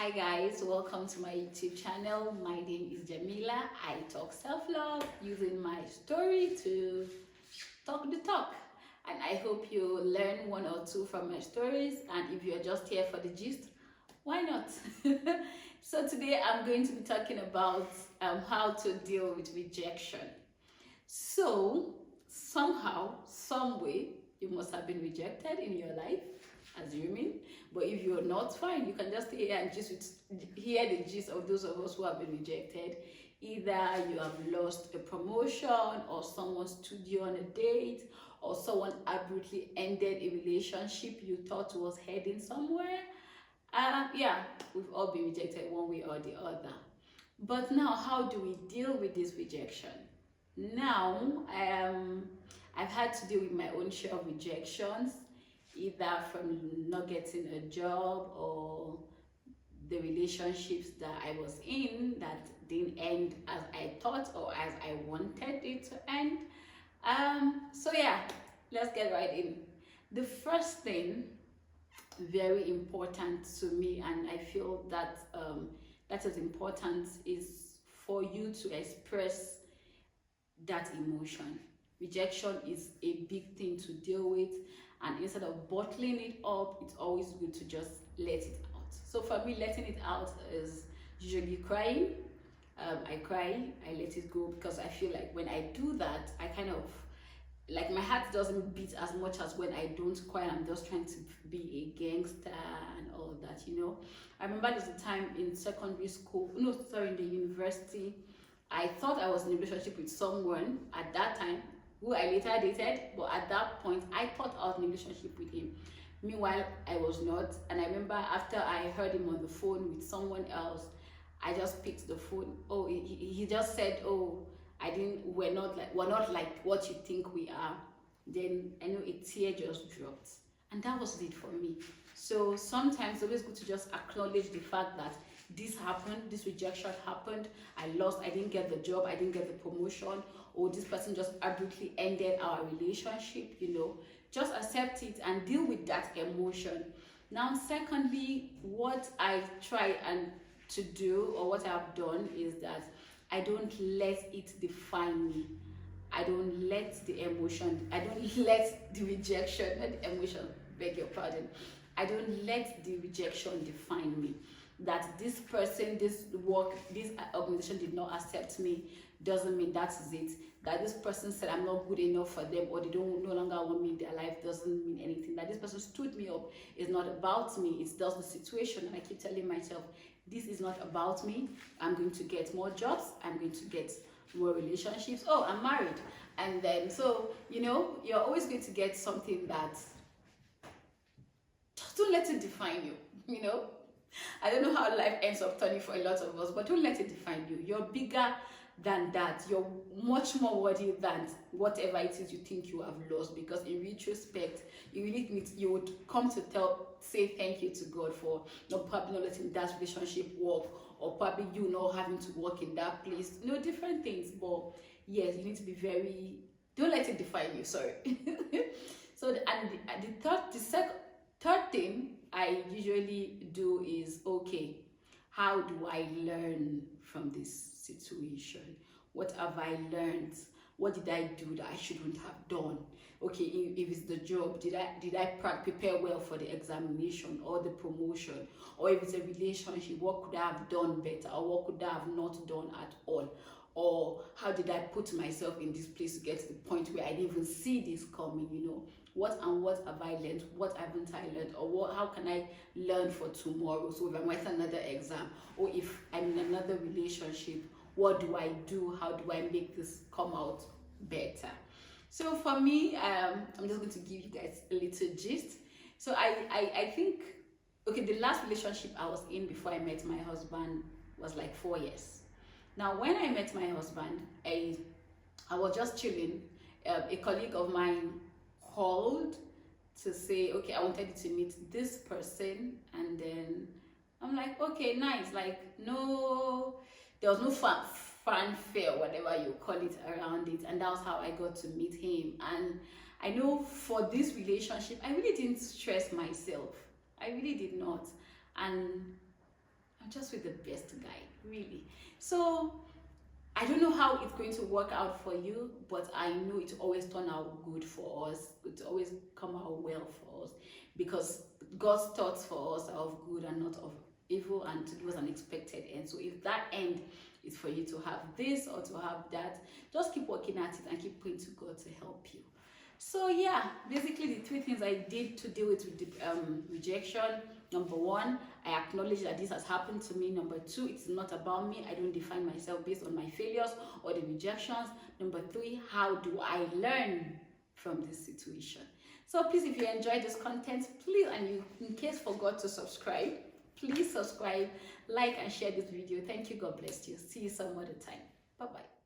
Hi guys, welcome to my YouTube channel. My name is Jamila. I talk self-love using my story to talk the talk. And I hope you learn one or two from my stories. And if you're just here for the gist, why not? So today I'm going to be talking about how to deal with rejection. So somehow, some way, you must have been rejected in your life, assuming. But if you're not, fine, you can just stay here and just hear the gist of those of us who have been rejected. Either you have lost a promotion, or someone stood you on a date, or someone abruptly ended a relationship you thought was heading somewhere. Yeah, we've all been rejected one way or the other. But now, how do we deal with this rejection? Now, I've had to deal with my own share of rejections, either from not getting a job or the relationships that I was in that didn't end as I thought or as I wanted it to end. So yeah, let's get right in. The first thing, very important to me, and I feel that that is important, is for you to express that emotion. Rejection is a big thing to deal with, and instead of bottling it up, it's always good to just let it out. So for me, letting it out is usually crying. I cry, I let it go, because I feel like when I do that, I kind of, like, my heart doesn't beat as much as when I don't cry. I'm just trying to be a gangster and all that, you know. I remember there's a time in secondary school, in the university, I thought I was in a relationship with someone at that time who I later dated, but at that point I thought I was in a relationship with him. Meanwhile, I was not. And I remember after I heard him on the phone with someone else, I just picked the phone. Oh, he just said, "Oh, we're not like what you think we are." Then I know a tear just dropped, and that was it for me. So sometimes it's always good to just acknowledge the fact that this happened, this rejection happened, I lost, I didn't get the job, I didn't get the promotion, or this person just abruptly ended our relationship, you know. Just accept it and deal with that emotion. Now, secondly, what I try to do, or what I've done, is that I don't let it define me. I don't let the emotion, I don't let the rejection, not the emotion, beg your pardon. I don't let the rejection define me. That this person, this work, this organization did not accept me doesn't mean that is it. That this person said I'm not good enough for them, or they don't no longer want me in their life, doesn't mean anything. That this person stood me up is not about me. It's just the situation. And I keep telling myself, this is not about me. I'm going to get more jobs. I'm going to get more relationships. Oh, I'm married. And then, so, you know, you're always going to get something that, just don't let it define you, you know. I don't know how life ends up turning for a lot of us, but don't let it define you. You're bigger than that. You're much more worthy than whatever it is you think you have lost, because in retrospect, you would come to say thank you to God for probably not letting that relationship work, or probably you not having to work in that place, different things. But yes, you need to be don't let it define you, sorry. So the third thing I usually do is, okay, how do I learn from this situation? What have I learned? What did I do that I shouldn't have done? Okay, if it's the job, did I prepare well for the examination or the promotion? Or if it's a relationship, what could I have done better, or what could I have not done at all? Or how did I put myself in this place to get to the point where I didn't even see this coming, What have I learned? What haven't I learned? Or how can I learn for tomorrow? So if I'm writing another exam, or if I'm in another relationship, what do I do? How do I make this come out better? So for me, I'm just going to give you guys a little gist. So I think, okay, the last relationship I was in before I met my husband was like 4 years. Now, when I met my husband, I was just chilling. A colleague of mine called to say, okay, I wanted you to meet this person. And then I'm like, okay, nice. Like, no, there was no fanfare, whatever you call it, around it. And that was how I got to meet him. And I know for this relationship, I really didn't stress myself. I really did not. And I'm just with the best guy, really. So I don't know how it's going to work out for you, but I know it always turn out good for us. It always come out well for us, because God's thoughts for us are of good and not of evil, and to give us an expected end. So if that end is for you to have this or to have that, just keep working at it and keep praying to God to help you. So yeah, basically the three things I did to deal with rejection. Number one, I acknowledge that this has happened to me. Number two, it's not about me. I don't define myself based on my failures or the rejections. Number three, how do I learn from this situation? So please, if you enjoyed this content, please, and you in case forgot to subscribe, please subscribe, like, and share this video. Thank you. God bless you. See you some other time. Bye-bye.